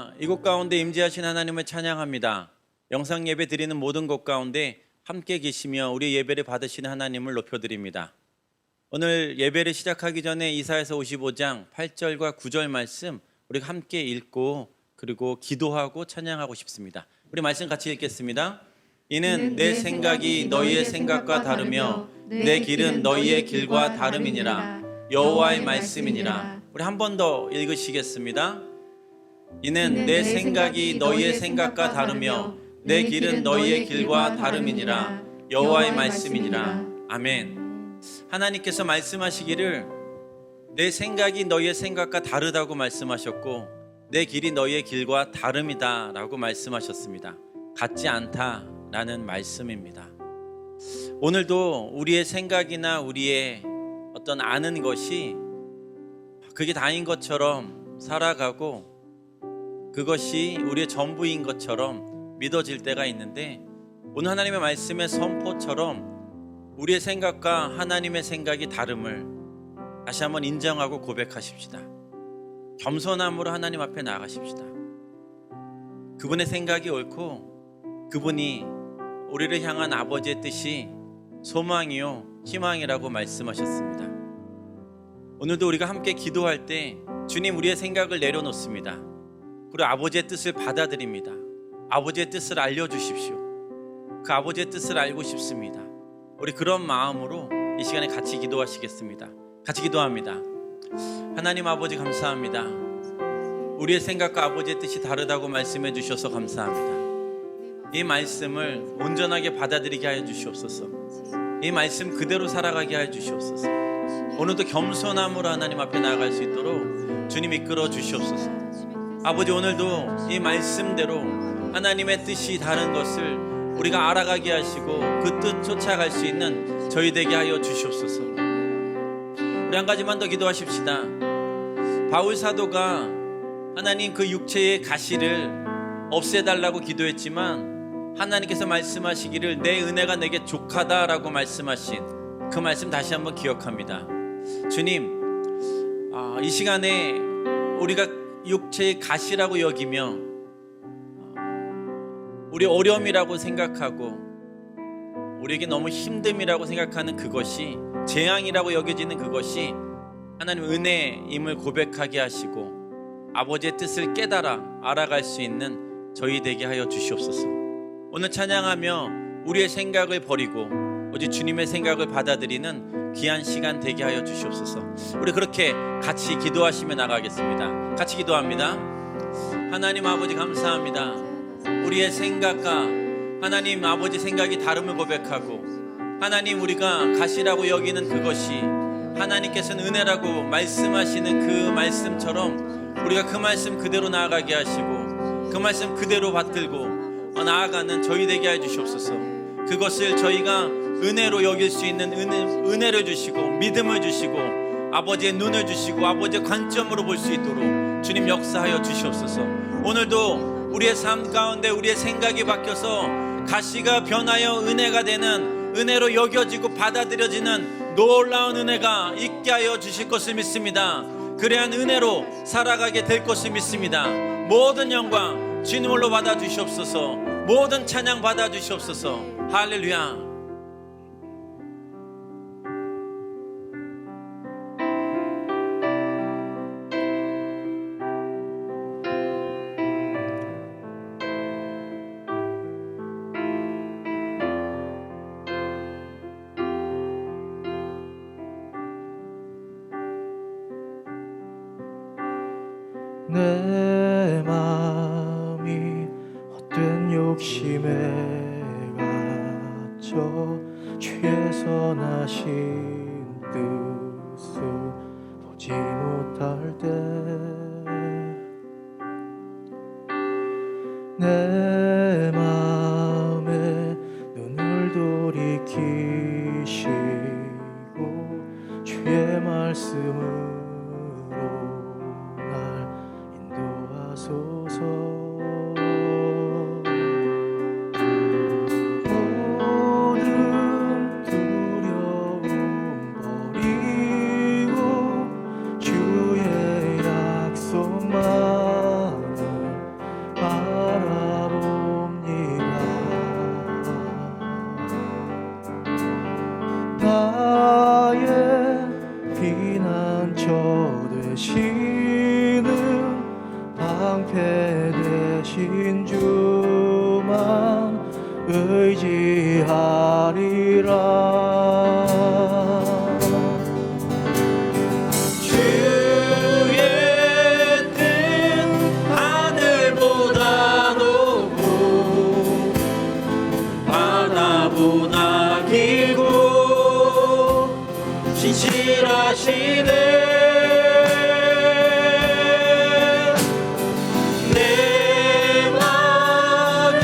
할렐루야. 이곳 가운데 임재하신 하나님을 찬양합니다. 영상 예배 드리는 모든 곳 가운데 함께 계시며 우리 예배를 받으시는 하나님을 높여드립니다. 오늘 예배를 시작하기 전에 이사야서 55장 8절과 9절 말씀 우리가 함께 읽고 그리고 기도하고 찬양하고 싶습니다. 우리 말씀 같이 읽겠습니다. 이는 내 생각이 너희의 생각과 다르며 내 길은 너희의 길과 다름이니라. 여호와의 말씀이니라. 우리 한 번 더 읽으시겠습니다. 이는 내 생각이 너희의 생각과 다르며 내 길은 너희의 길과 다름이니라. 여호와의 말씀이니라. 아멘. 하나님께서 말씀하시기를 내 생각이 너희의 생각과 다르다고 말씀하셨고 내 길이 너희의 길과 다름이다 라고 말씀하셨습니다. 같지 않다라는 말씀입니다. 오늘도 우리의 생각이나 우리의 어떤 아는 것이 그게 다인 것처럼 살아가고 그것이 우리의 전부인 것처럼 믿어질 때가 있는데 오늘 하나님의 말씀의 선포처럼 우리의 생각과 하나님의 생각이 다름을 다시 한번 인정하고 고백하십시다. 겸손함으로 하나님 앞에 나아가십시다. 그분의 생각이 옳고 그분이 우리를 향한 아버지의 뜻이 소망이요 희망이라고 말씀하셨습니다. 오늘도 우리가 함께 기도할 때 주님 우리의 생각을 내려놓습니다. 그리고 아버지의 뜻을 받아들입니다. 아버지의 뜻을 알려주십시오. 그 아버지의 뜻을 알고 싶습니다. 우리 그런 마음으로 이 시간에 같이 기도하시겠습니다. 같이 기도합니다. 하나님 아버지 감사합니다. 우리의 생각과 아버지의 뜻이 다르다고 말씀해 주셔서 감사합니다. 이 말씀을 온전하게 받아들이게 하여 주시옵소서. 이 말씀 그대로 살아가게 하여 주시옵소서. 오늘도 겸손함으로 하나님 앞에 나아갈 수 있도록 주님 이끌어 주시옵소서. 아버지 오늘도 이 말씀대로 하나님의 뜻이 다른 것을 우리가 알아가게 하시고 그 뜻 쫓아갈 수 있는 저희 되게 하여 주시옵소서. 우리 한 가지만 더 기도하십시다. 바울 사도가 하나님 그 육체의 가시를 없애달라고 기도했지만 하나님께서 말씀하시기를 내 은혜가 내게 족하다라고 말씀하신 그 말씀 다시 한번 기억합니다. 주님 이 시간에 우리가 육체의 가시라고 여기며 우리 어려움이라고 생각하고 우리에게 너무 힘듦이라고 생각하는 그것이 재앙이라고 여겨지는 그것이 하나님 은혜임을 고백하게 하시고 아버지의 뜻을 깨달아 알아갈 수 있는 저희 되게 하여 주시옵소서. 오늘 찬양하며 우리의 생각을 버리고 오직 주님의 생각을 받아들이는 귀한 시간 되게 하여 주시옵소서. 우리 그렇게 같이 기도하시며 나가겠습니다. 같이 기도합니다. 하나님 아버지 감사합니다. 우리의 생각과 하나님 아버지 생각이 다름을 고백하고 하나님 우리가 가시라고 여기는 그것이 하나님께서는 은혜라고 말씀하시는 그 말씀처럼 우리가 그 말씀 그대로 나아가게 하시고 그 말씀 그대로 받들고 나아가는 저희 되게 해 주시옵소서. 그것을 저희가 은혜로 여길 수 있는 은혜를 주시고 믿음을 주시고 아버지의 눈을 주시고 아버지의 관점으로 볼 수 있도록 주님 역사하여 주시옵소서. 오늘도 우리의 삶 가운데 우리의 생각이 바뀌어서 가시가 변하여 은혜가 되는 은혜로 여겨지고 받아들여지는 놀라운 은혜가 있게 하여 주실 것을 믿습니다. 그러한 은혜로 살아가게 될 것을 믿습니다. 모든 영광 주님으로 받아 주시옵소서. 모든 찬양 받아 주시옵소서. 할렐루야. 내 마음이 헛된 욕심에 갇혀 주의 선하신 뜻을 보지 못할 때 내 마음에 눈을 돌이키시고 주의 말씀으로 인도하소서. 모든 두려움 버리고 주의 약속만을 나의 피난처 되시는 방패 되신 주만 의지하리라. 주의 뜻 하늘보다 높고 바다보다 길고 신실하시네. 내 마음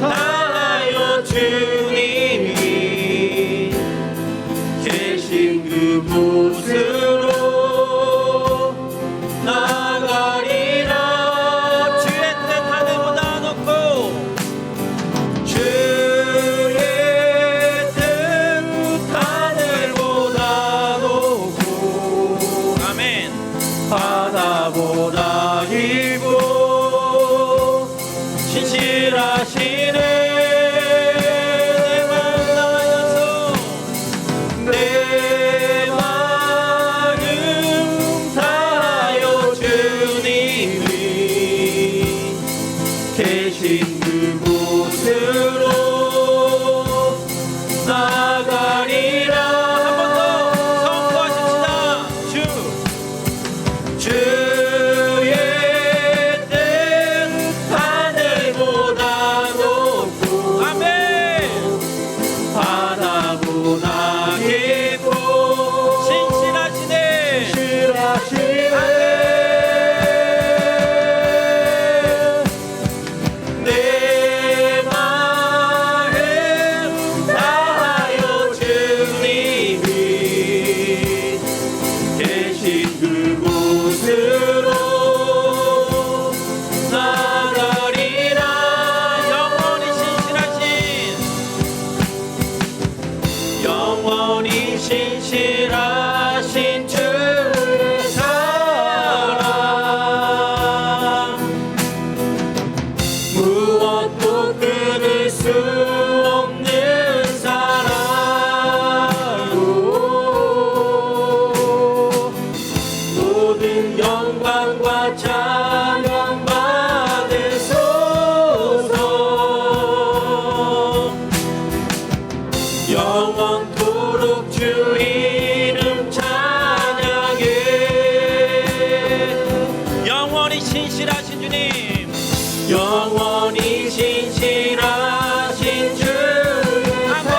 다하여 주님이 계신 그곳으로 나가리라. 주의 뜻 하늘보다 높고 주의 뜻 하늘보다 높고 아멘. 바다보다 길고 신실하시네. 내 마음 다하여서 내 마음 다하여 주님이 계신 그곳으로 나가리라. 한 번 더 선포하십시다. 주의 뜻 하늘보다 높고 아멘. 바다보다 깊고 신실하시네. 내 마음 다하여 주님이 계신 그곳으로 나가리라. 영원히 신실하신 주의 사랑 무엇도 끊을 수 없는 사랑으로 모든 영광과 찬양 받으소서. 영원토록 주 이름 찬양해. 영원히 신실하신 주님, 영원히 신실하신 주의 사랑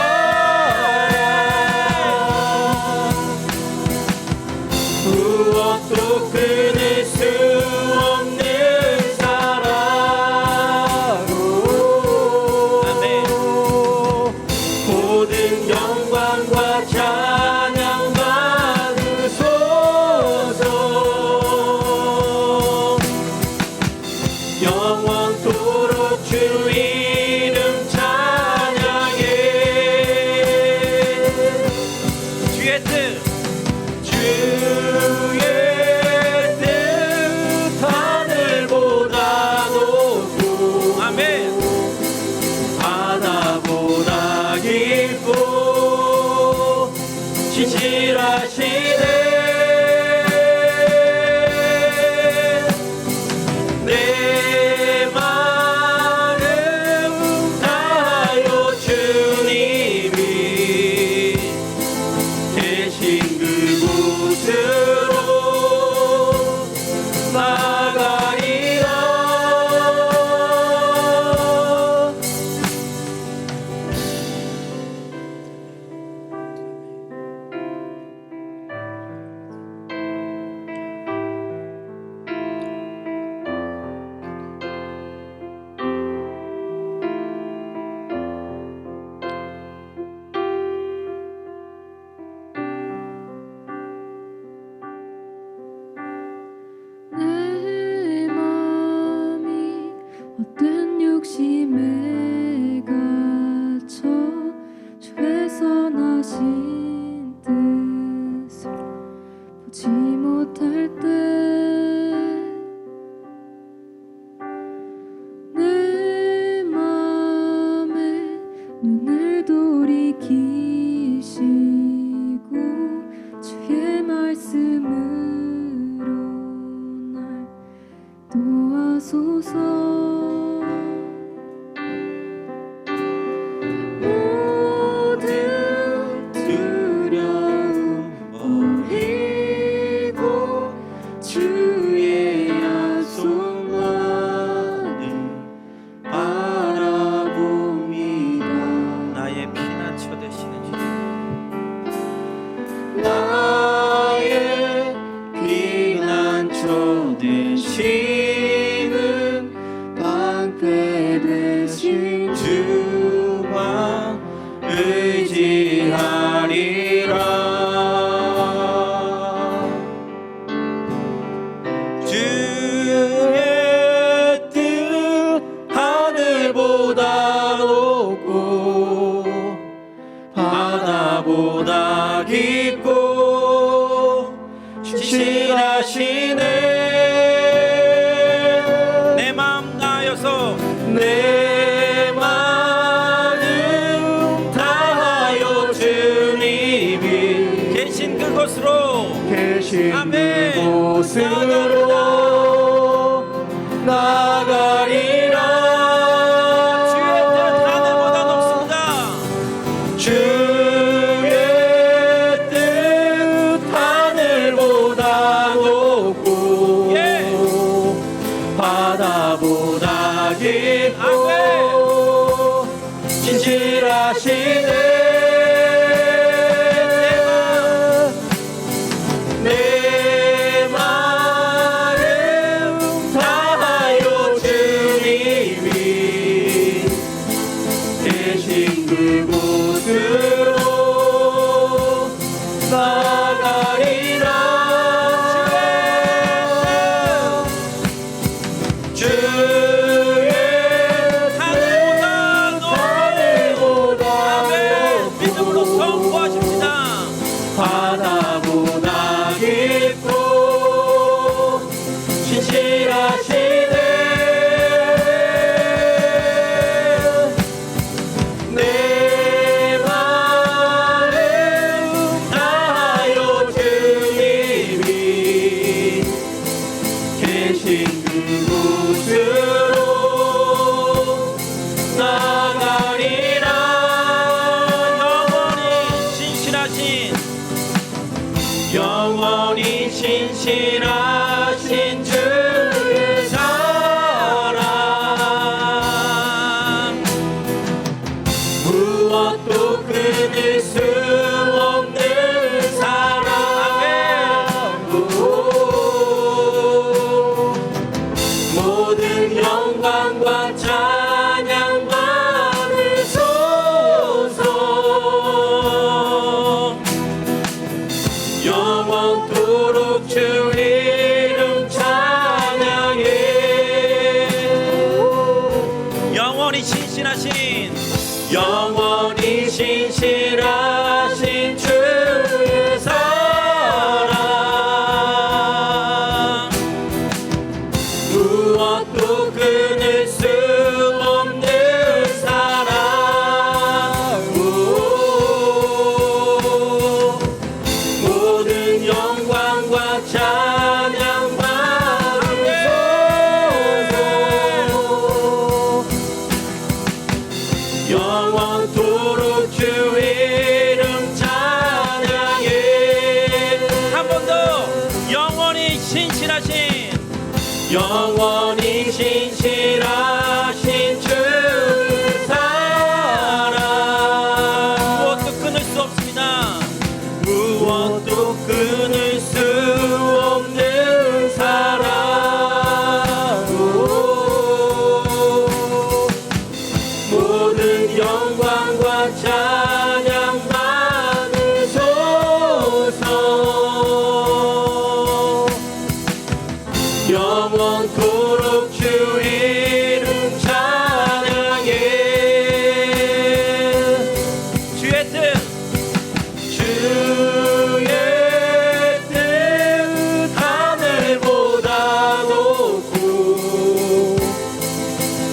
무엇도 끊을 수 없는 사랑으로 아멘. 모든 영광과 찬양 받으소서. 영원토록 주 이름 찬양해. 주의 뜻 하늘보다 높고 아멘. 바다보다 깊고 신실하시네. 내 마음 다하여 주님이 계신 그곳으로 나가리라. 내 맘이 헛된 욕심에 갇혀 주의 선하신 뜻을 보지 못할 때 내 맘에 눈을 돌이키시고 바다보다 깊고 신실하시네. 내 마음 다하여서 내 마음 다하여 주님이 계신 그곳으로 계신 아멘. 그곳으로 나가리라. 주의 뜻 하늘보다 높습니다. 주의 뜻 하늘보다 높고 예. 바다보다 깊고 아멘. 신실하시네. 내 마음 다하여 주님이 계신 그곳으로 나가리라. 주의 하늘보다 아멘. 믿음으로 선포하십니다. 바다보다 깊고 신실하시네. 내 마음 다하여 주님이 계신 그곳으로 나가리라. 영원히 신실하신 주의 사랑 무엇도 끊을 수 없는 사랑. 모든 영광과 찬양 받으소서. 영원토록 주 이름 찬양해. 영원히 신실하신 주의 사랑 무엇도 끊을 수 없는 사랑. 모든 영광과 찬양 받으소서. 영원토록 주 이름 찬양해. 한 번 더. 영원히 신실하신 주의 사랑 무엇도 끊을 수 없습니다. 무엇도 끊을 수 없는 사랑. 모든 영광과 찬양 받으소서. 영원토록 주 이름 찬양해. 주의 뜻 하늘보다 높고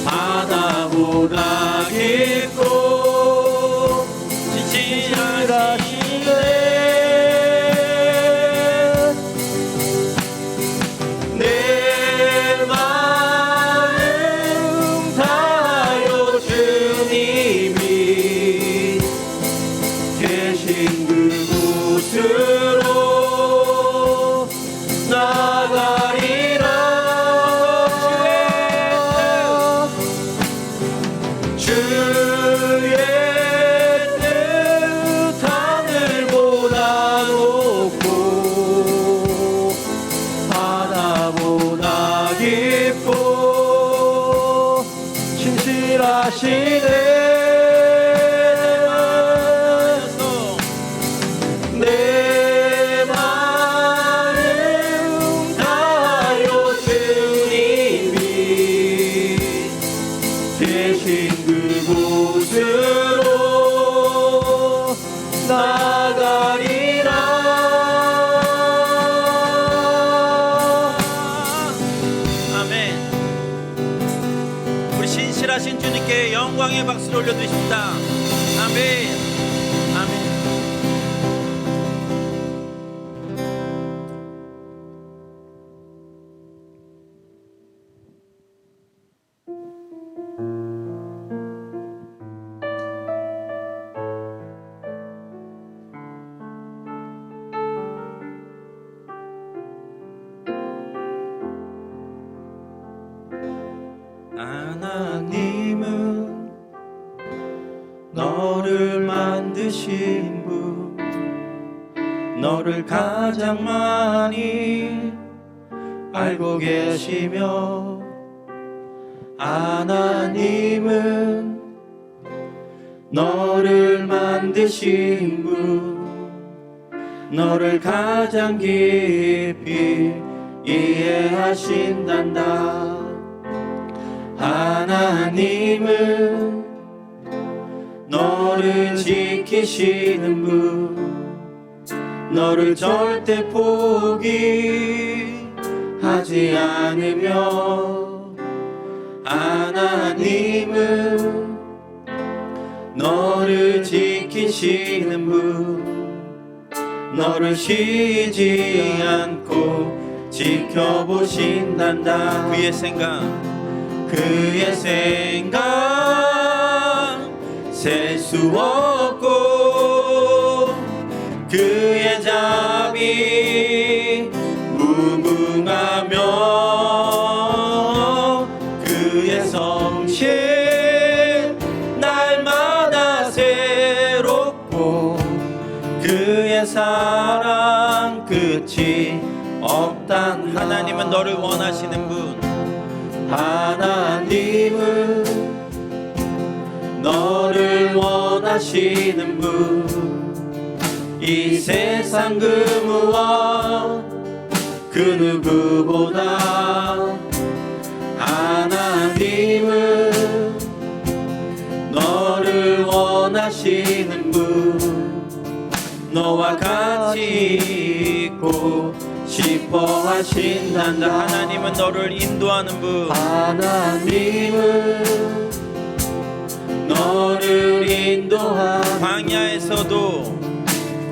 바다보다 깊고 찬양의 박수를 올려드립니다. 아멘. 아멘. 하나님은 너를 만드신 분, 너를 가장 많이 알고 계시며, 하나님은 너를 만드신 분, 너를 가장 깊이 이해하신단다. 하나님은 너를 지키시는 분, 너를 절대 포기하지 않으며, 하나님은 너를 지키시는 분, 너를 쉬지 않고 지켜보신단다. 그의 생각 그의 생각 셀 수 없고, 그의 자비 무궁하며, 그의 성실 날마다 새롭고, 그의 사랑 끝이 없단. 하나님은 너를 원하시는 분, 하나님은 너를 원하시는 분, 이 세상 그 무엇 그 누구보다 하나님은 너를 원하시는 분, 너와 같이 있고 싶어 하신단다. 하나님은 너를 인도하는 분, 하나님은 너를 인도하는, 광야에서도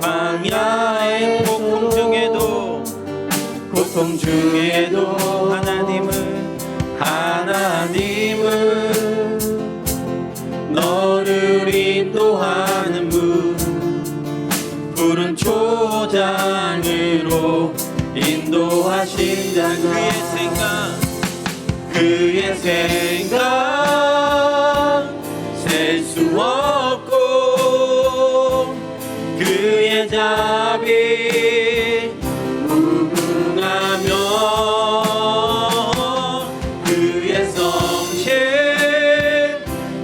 광야의 고통 중에도 고통 중에도 하나님은 너를 인도하는 분, 푸른 초장으로 인도하신다. 그의 생각 셀 수 없고, 그의 자비 무궁하며, 그의 성실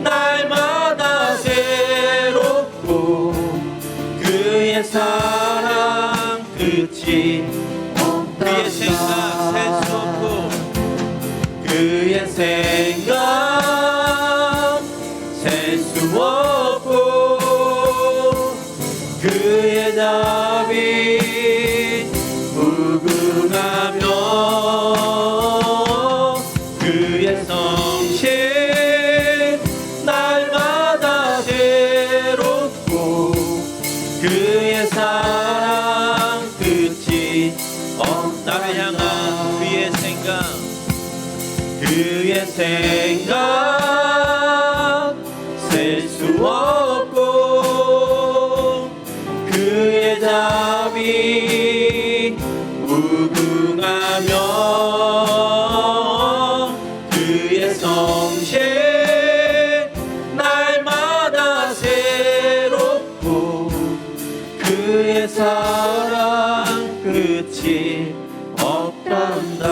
날마다 새롭고, 그의 사랑 끝이 없다. 그의 생각 셀 수 없고, 그의 생각 셀 수 없고, 그의 자비 무궁하며, 그의 성실 날마다 새롭고, 그의 사랑 끝이 없다. 나를 향한 그의 생각, 그의 생각 셀 수 없고, 그의 자비 무궁하며, 그의 성실 날마다 새롭고, 그의 사랑 끝이 없단다.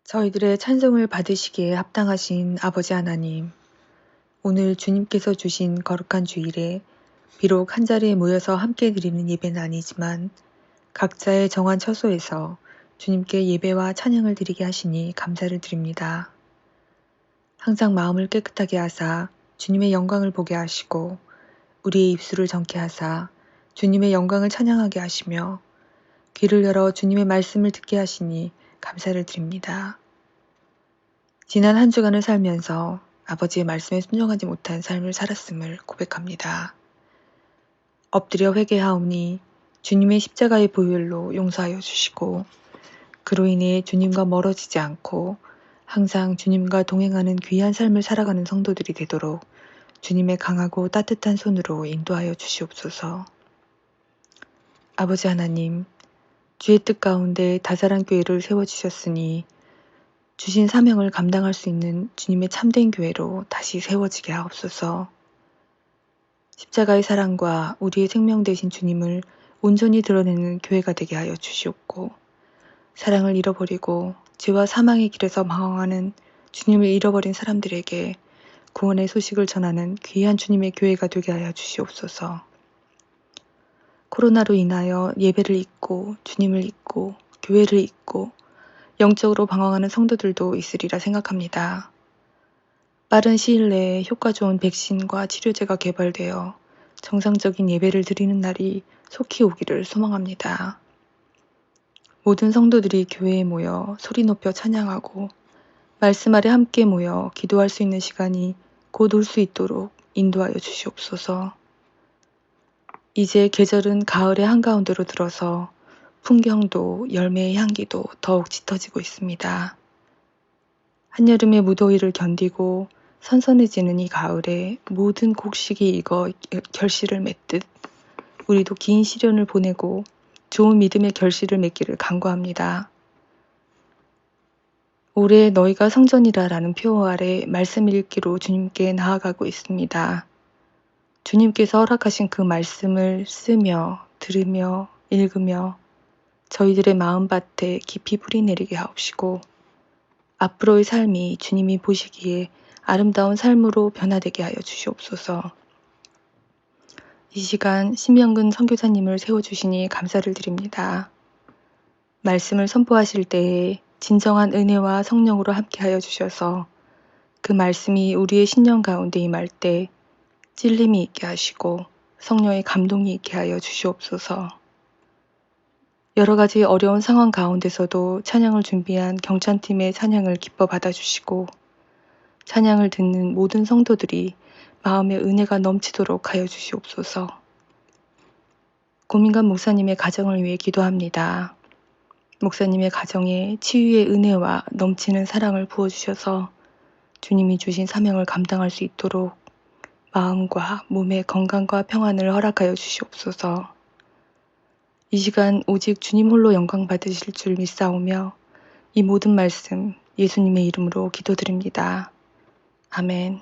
저희들의 찬송을 받으시기에 합당하신 아버지 하나님, 오늘 주님께서 주신 거룩한 주일에 비록 한자리에 모여서 함께 드리는 예배는 아니지만 각자의 정한 처소에서 주님께 예배와 찬양을 드리게 하시니 감사를 드립니다. 항상 마음을 깨끗하게 하사 주님의 영광을 보게 하시고 우리의 입술을 정케 하사 주님의 영광을 찬양하게 하시며 귀를 열어 주님의 말씀을 듣게 하시니 감사를 드립니다. 지난 한 주간을 살면서 아버지의 말씀에 순종하지 못한 삶을 살았음을 고백합니다. 엎드려 회개하오니 주님의 십자가의 보혈로 용서하여 주시고 그로 인해 주님과 멀어지지 않고 항상 주님과 동행하는 귀한 삶을 살아가는 성도들이 되도록 주님의 강하고 따뜻한 손으로 인도하여 주시옵소서. 아버지 하나님, 주의 뜻 가운데 다자란 교회를 세워주셨으니 주신 사명을 감당할 수 있는 주님의 참된 교회로 다시 세워지게 하옵소서. 십자가의 사랑과 우리의 생명 되신 주님을 온전히 드러내는 교회가 되게 하여 주시옵고 사랑을 잃어버리고 죄와 사망의 길에서 방황하는 주님을 잃어버린 사람들에게 구원의 소식을 전하는 귀한 주님의 교회가 되게 하여 주시옵소서. 코로나로 인하여 예배를 잊고 주님을 잊고 교회를 잊고 영적으로 방황하는 성도들도 있으리라 생각합니다. 빠른 시일 내에 효과 좋은 백신과 치료제가 개발되어 정상적인 예배를 드리는 날이 속히 오기를 소망합니다. 모든 성도들이 교회에 모여 소리 높여 찬양하고 말씀 아래 함께 모여 기도할 수 있는 시간이 곧 올 수 있도록 인도하여 주시옵소서. 이제 계절은 가을의 한가운데로 들어서 풍경도 열매의 향기도 더욱 짙어지고 있습니다. 한여름의 무더위를 견디고 선선해지는 이 가을에 모든 곡식이 익어 결실을 맺듯 우리도 긴 시련을 보내고 좋은 믿음의 결실을 맺기를 간구합니다. 올해 너희가 성전이라 라는 표어 아래 말씀 읽기로 주님께 나아가고 있습니다. 주님께서 허락하신 그 말씀을 쓰며 들으며 읽으며 저희들의 마음밭에 깊이 뿌리내리게 하옵시고 앞으로의 삶이 주님이 보시기에 아름다운 삶으로 변화되게 하여 주시옵소서. 이 시간 신명근 선교사님을 세워주시니 감사를 드립니다. 말씀을 선포하실 때에 진정한 은혜와 성령으로 함께하여 주셔서 그 말씀이 우리의 신령 가운데 임할 때 찔림이 있게 하시고 성령의 감동이 있게 하여 주시옵소서. 여러 가지 어려운 상황 가운데서도 찬양을 준비한 경찬팀의 찬양을 기뻐 받아주시고 찬양을 듣는 모든 성도들이 마음의 은혜가 넘치도록 하여 주시옵소서. 고민관 목사님의 가정을 위해 기도합니다. 목사님의 가정에 치유의 은혜와 넘치는 사랑을 부어주셔서 주님이 주신 사명을 감당할 수 있도록 마음과 몸의 건강과 평안을 허락하여 주시옵소서. 이 시간 오직 주님 홀로 영광 받으실 줄 믿사오며 이 모든 말씀 예수님의 이름으로 기도드립니다. 아멘.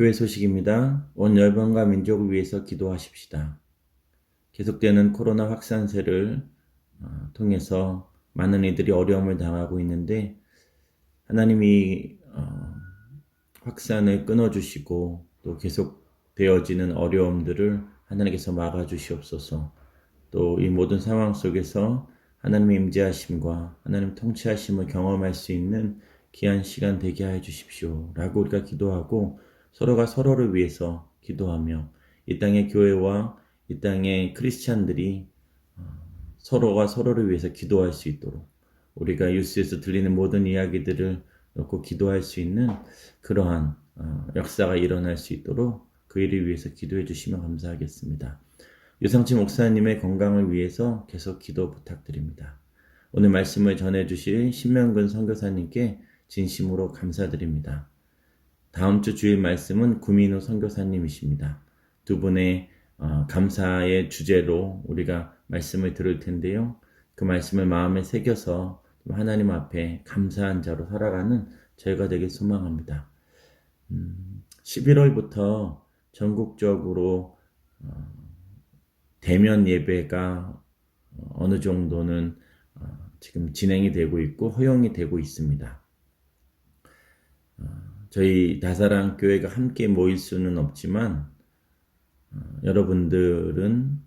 교회 소식입니다. 온 열방과 민족을 위해서 기도하십시다. 계속되는 코로나 확산세를 통해서 많은 이들이 어려움을 당하고 있는데 하나님이 확산을 끊어주시고 또 계속되어지는 어려움들을 하나님께서 막아주시옵소서. 또 이 모든 상황 속에서 하나님의 임재하심과 하나님 통치하심을 경험할 수 있는 귀한 시간 되게 해 주십시오 라고 우리가 기도하고 서로가 서로를 위해서 기도하며 이 땅의 교회와 이 땅의 크리스찬들이 서로가 서로를 위해서 기도할 수 있도록 우리가 뉴스에서 들리는 모든 이야기들을 놓고 기도할 수 있는 그러한 역사가 일어날 수 있도록 그 일을 위해서 기도해 주시면 감사하겠습니다. 유상치 목사님의 건강을 위해서 계속 기도 부탁드립니다. 오늘 말씀을 전해주실 신명근 선교사님께 진심으로 감사드립니다. 다음 주 주일 말씀은 구민우 선교사님이십니다. 두 분의 감사의 주제로 우리가 말씀을 들을 텐데요. 그 말씀을 마음에 새겨서 하나님 앞에 감사한 자로 살아가는 저희가 되길 소망합니다. 11월부터 전국적으로 대면 예배가 어느 정도는 지금 진행이 되고 있고 허용이 되고 있습니다. 저희 다사랑 교회가 함께 모일 수는 없지만 여러분들은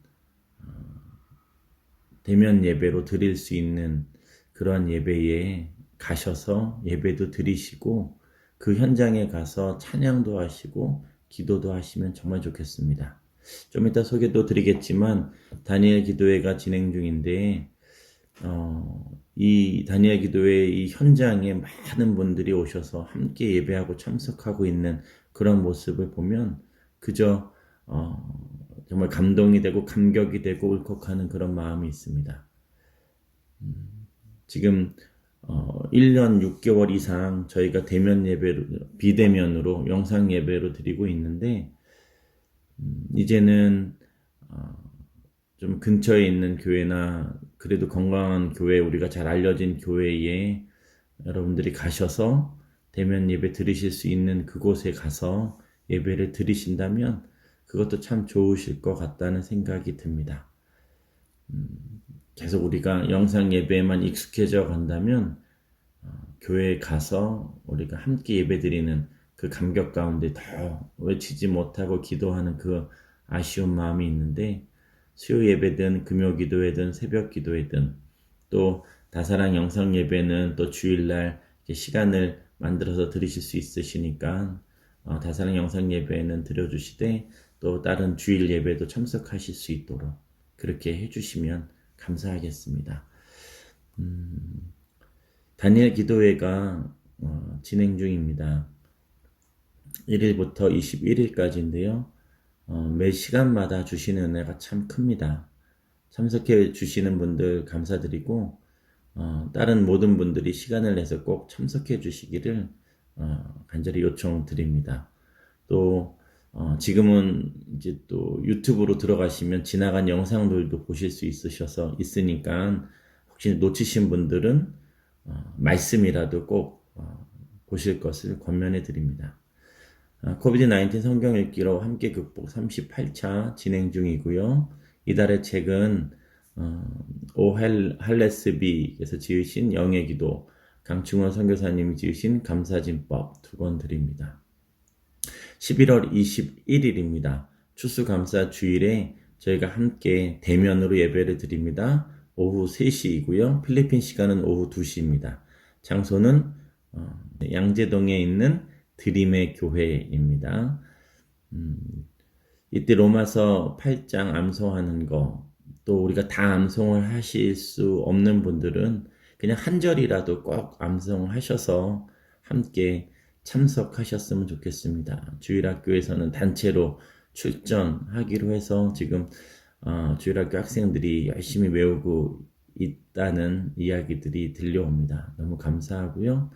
대면 예배로 드릴 수 있는 그러한 예배에 가셔서 예배도 드리시고 그 현장에 가서 찬양도 하시고 기도도 하시면 정말 좋겠습니다. 좀 이따 소개도 드리겠지만 다니엘 기도회가 진행 중인데 이 다니엘 기도회 이 현장에 많은 분들이 오셔서 함께 예배하고 참석하고 있는 그런 모습을 보면 그저 정말 감동이 되고 감격이 되고 울컥하는 그런 마음이 있습니다. 지금 1년 6개월 이상 저희가 대면 예배로 비대면으로 영상 예배로 드리고 있는데 이제는 좀 근처에 있는 교회나 그래도 건강한 교회, 우리가 잘 알려진 교회에 여러분들이 가셔서 대면 예배 드리실 수 있는 그곳에 가서 예배를 드리신다면 그것도 참 좋으실 것 같다는 생각이 듭니다. 계속 우리가 영상 예배에만 익숙해져 간다면 교회에 가서 우리가 함께 예배 드리는 그 감격 가운데 더 외치지 못하고 기도하는 그 아쉬운 마음이 있는데 수요 예배든 금요 기도회든 새벽 기도회든 또 다사랑 영상 예배는 또 주일날 시간을 만들어서 드리실 수 있으시니까 다사랑 영상 예배는 드려주시되 또 다른 주일 예배도 참석하실 수 있도록 그렇게 해주시면 감사하겠습니다. 다니엘 기도회가 진행 중입니다. 1일부터 21일까지인데요. 매 시간마다 주시는 은혜가 참 큽니다. 참석해 주시는 분들 감사드리고 다른 모든 분들이 시간을 내서 꼭 참석해 주시기를 간절히 요청드립니다. 또 지금은 이제 또 유튜브로 들어가시면 지나간 영상들도 보실 수 있으니까 혹시 놓치신 분들은 말씀이라도 꼭 보실 것을 권면해 드립니다. 코비드-19 성경 읽기로 함께 극복 38차 진행 중이고요. 이달의 책은 오 할레스비에서 지으신 영의 기도, 강충원 선교사님이 지으신 감사진법 두 권 드립니다. 11월 21일입니다. 추수감사 주일에 저희가 함께 대면으로 예배를 드립니다. 오후 3시이고요. 필리핀 시간은 오후 2시입니다. 장소는 양재동에 있는 드림의 교회입니다. 이때 로마서 8장 암송하는 거, 또 우리가 다 암송을 하실 수 없는 분들은 그냥 한 절이라도 꼭 암송하셔서 함께 참석하셨으면 좋겠습니다. 주일학교에서는 단체로 출전하기로 해서 지금 주일학교 학생들이 열심히 외우고 있다는 이야기들이 들려옵니다. 너무 감사하고요.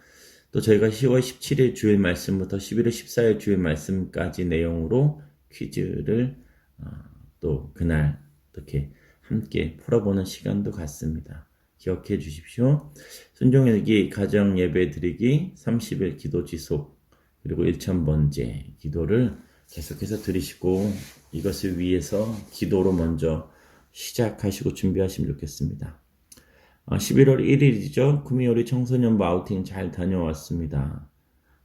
또 저희가 10월 17일 주일 말씀부터 11월 14일 주일 말씀까지 내용으로 퀴즈를 또 그날 이렇게 함께 풀어보는 시간도 갖습니다. 기억해 주십시오. 순종일기 가정 예배 드리기 30일 기도 지속, 그리고 1000번째 기도를 계속해서 드리시고 이것을 위해서 기도로 먼저 시작하시고 준비하시면 좋겠습니다. 11월 1일이죠. 구미호리 청소년부 아우팅 잘 다녀왔습니다.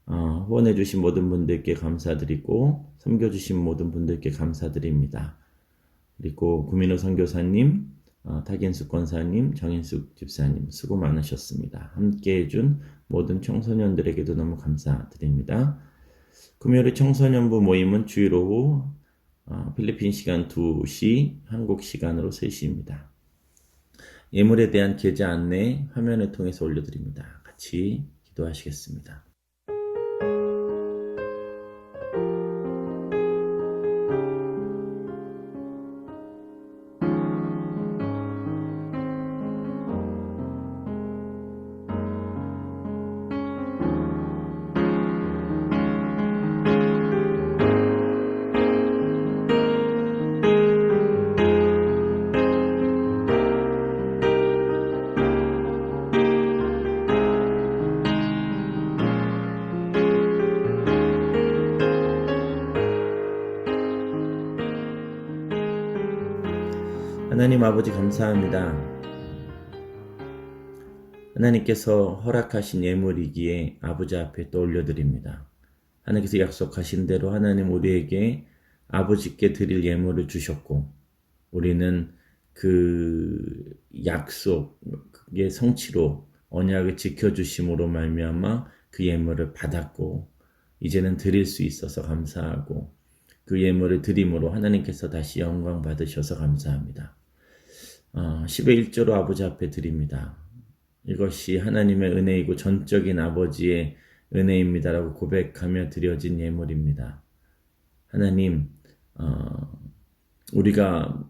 후원해주신 모든 분들께 감사드리고 섬겨주신 모든 분들께 감사드립니다. 그리고 구민호 선교사님, 타긴숙 권사님, 정인숙 집사님 수고 많으셨습니다. 함께해준 모든 청소년들에게도 너무 감사드립니다. 구미호리 청소년부 모임은 주일 오후 필리핀 시간 2시, 한국 시간으로 3시입니다. 예물에 대한 계좌 안내 화면을 통해서 올려드립니다. 같이 기도하시겠습니다. 하나님 아버지 감사합니다. 하나님께서 허락하신 예물이기에 아버지 앞에 또 올려드립니다. 하나님께서 약속하신 대로 하나님 우리에게 아버지께 드릴 예물을 주셨고 우리는 그 약속의 성취로 언약을 지켜주심으로 말미암아 그 예물을 받았고 이제는 드릴 수 있어서 감사하고 그 예물을 드림으로 하나님께서 다시 영광 받으셔서 감사합니다. 10의 1조로 아버지 앞에 드립니다. 이것이 하나님의 은혜이고 전적인 아버지의 은혜입니다라고 고백하며 드려진 예물입니다. 하나님, 우리가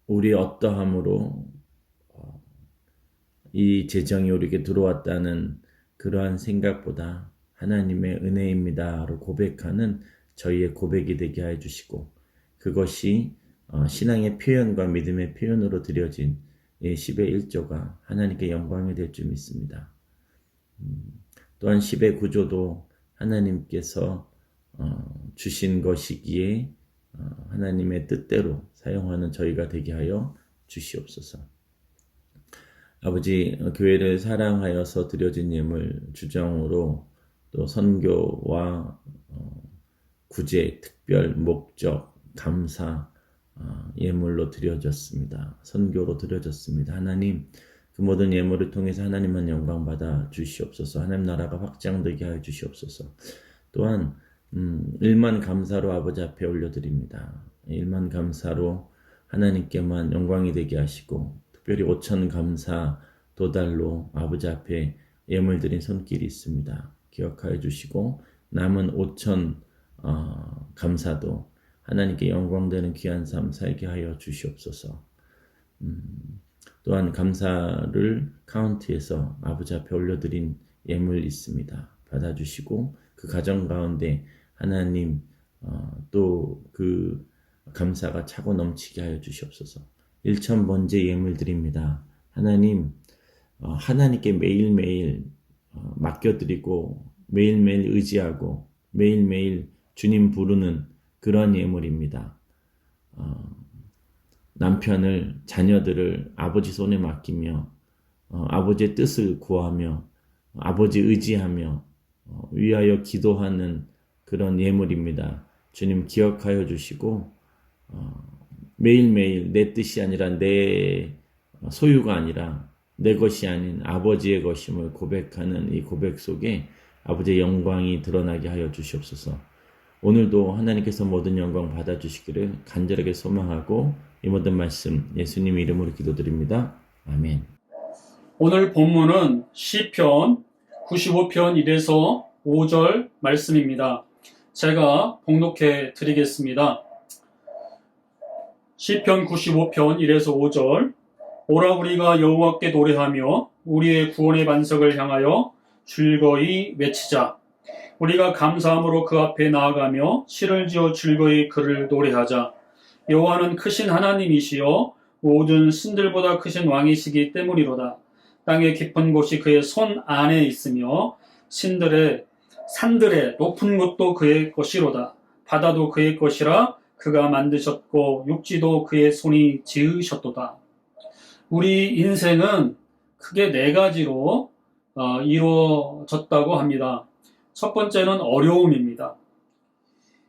우리 어떠함으로 이 재정이 우리에게 들어왔다는 그러한 생각보다 하나님의 은혜입니다로 고백하는 저희의 고백이 되게 해 주시고 그것이 신앙의 표현과 믿음의 표현으로 드려진 10의 1조가 하나님께 영광이 될 줄 믿습니다. 또한 10의 9조도 하나님께서 주신 것이기에 하나님의 뜻대로 사용하는 저희가 되게 하여 주시옵소서. 아버지, 교회를 사랑하여서 드려진 예물 주정으로 또 선교와 구제, 특별, 목적, 감사, 예물로 드려졌습니다. 선교로 드려졌습니다. 하나님, 그 모든 예물을 통해서 하나님만 영광 받아 주시옵소서. 하나님 나라가 확장되게 하여 주시옵소서. 또한 1만 감사로 아버지 앞에 올려드립니다. 1만 감사로 하나님께만 영광이 되게 하시고 특별히 5천 감사 도달로 아버지 앞에 예물 드린 손길이 있습니다. 기억하여 주시고 남은 5천 감사도 하나님께 영광되는 귀한 삶 살게 하여 주시옵소서. 또한 감사를 카운트해서 아버지 앞에 올려드린 예물 있습니다. 받아주시고 그 가정 가운데 하나님 또 그 감사가 차고 넘치게 하여 주시옵소서. 1000번째 예물 드립니다. 하나님, 하나님께 매일매일 맡겨드리고 매일매일 의지하고 매일매일 주님 부르는 그런 예물입니다. 남편을, 자녀들을 아버지 손에 맡기며 아버지의 뜻을 구하며 아버지 의지하며 위하여 기도하는 그런 예물입니다. 주님 기억하여 주시고 매일매일 내 뜻이 아니라 내 소유가 아니라 내 것이 아닌 아버지의 것임을 고백하는 이 고백 속에 아버지의 영광이 드러나게 하여 주시옵소서. 오늘도 하나님께서 모든 영광 받아주시기를 간절하게 소망하고 이 모든 말씀 예수님 이름으로 기도드립니다. 아멘. 오늘 본문은 시편 95편 1에서 5절 말씀입니다. 제가 봉독해 드리겠습니다. 시편 95편 1에서 5절. 오라 우리가 여호와께 노래하며 우리의 구원의 반석을 향하여 즐거이 외치자. 우리가 감사함으로 그 앞에 나아가며 시를 지어 즐거이 그를 노래하자. 여호와는 크신 하나님이시여 모든 신들보다 크신 왕이시기 때문이로다. 땅의 깊은 곳이 그의 손 안에 있으며 신들의 산들의 높은 곳도 그의 것이로다. 바다도 그의 것이라 그가 만드셨고 육지도 그의 손이 지으셨도다. 우리 인생은 크게 네 가지로 이루어졌다고 합니다. 첫 번째는 어려움입니다.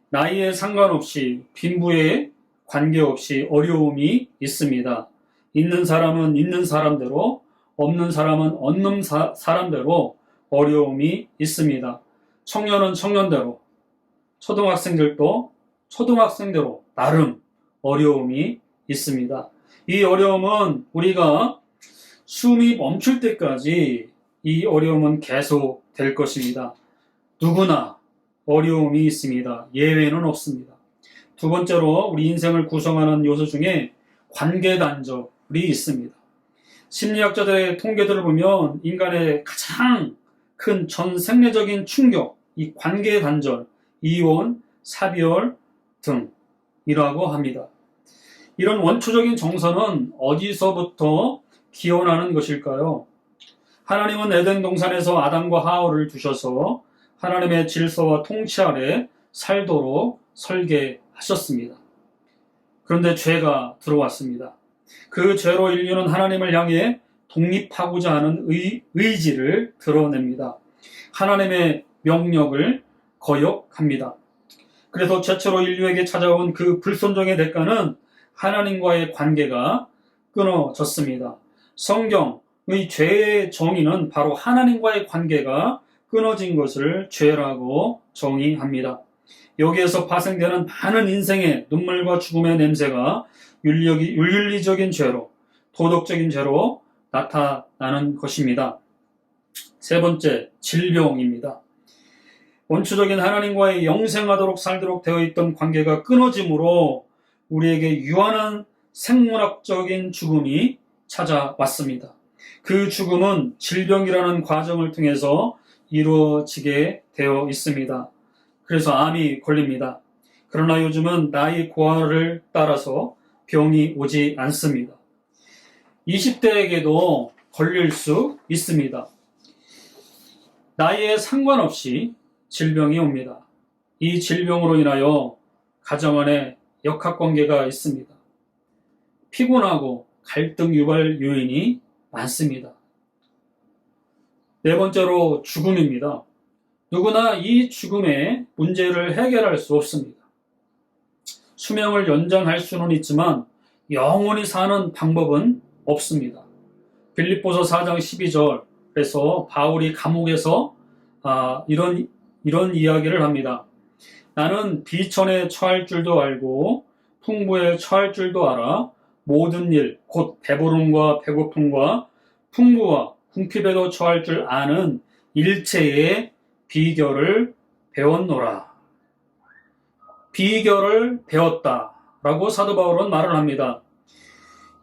나이에 상관없이 빈부에 관계없이 어려움이 있습니다. 있는 사람은 있는 사람대로, 없는 사람은 없는 사람대로 어려움이 있습니다. 청년은 청년대로, 초등학생들도 초등학생대로 나름 어려움이 있습니다. 이 어려움은 우리가 숨이 멈출 때까지 이 어려움은 계속 될 것입니다. 누구나 어려움이 있습니다. 예외는 없습니다. 두 번째로 우리 인생을 구성하는 요소 중에 관계 단절이 있습니다. 심리학자들의 통계들을 보면 인간의 가장 큰 전 생리적인 충격, 이 관계 단절, 이혼, 사별 등이라고 합니다. 이런 원초적인 정서는 어디서부터 기원하는 것일까요? 하나님은 에덴 동산에서 아담과 하와를 두셔서 하나님의 질서와 통치 아래 살도록 설계하셨습니다. 그런데 죄가 들어왔습니다. 그 죄로 인류는 하나님을 향해 독립하고자 하는 의지를 드러냅니다. 하나님의 명령을 거역합니다. 그래서 최초로 인류에게 찾아온 그 불순종의 대가는 하나님과의 관계가 끊어졌습니다. 성경의 죄의 정의는 바로 하나님과의 관계가 끊어진 것을 죄라고 정의합니다. 여기에서 파생되는 많은 인생의 눈물과 죽음의 냄새가 윤리적인 죄로, 도덕적인 죄로 나타나는 것입니다. 세 번째, 질병입니다. 원초적인 하나님과의 영생하도록 살도록 되어 있던 관계가 끊어짐으로 우리에게 유한한 생물학적인 죽음이 찾아왔습니다. 그 죽음은 질병이라는 과정을 통해서 이루어지게 되어 있습니다. 그래서 암이 걸립니다. 그러나 요즘은 나이 고하를 따라서 병이 오지 않습니다. 20대에게도 걸릴 수 있습니다. 나이에 상관없이 질병이 옵니다. 이 질병으로 인하여 가정 안에 역학관계가 있습니다. 피곤하고 갈등 유발 요인이 많습니다. 네 번째로 죽음입니다. 누구나 이 죽음의 문제를 해결할 수 없습니다. 수명을 연장할 수는 있지만 영원히 사는 방법은 없습니다. 빌립보서 4장 12절에서 바울이 감옥에서 이런 이야기를 합니다. 나는 비천에 처할 줄도 알고 풍부에 처할 줄도 알아 모든 일, 곧 배부름과 배고픔과 풍부와 궁핍에도 처할 줄 아는 일체의 비결을 배웠노라. 비결을 배웠다라고 사도 바울은 말을 합니다.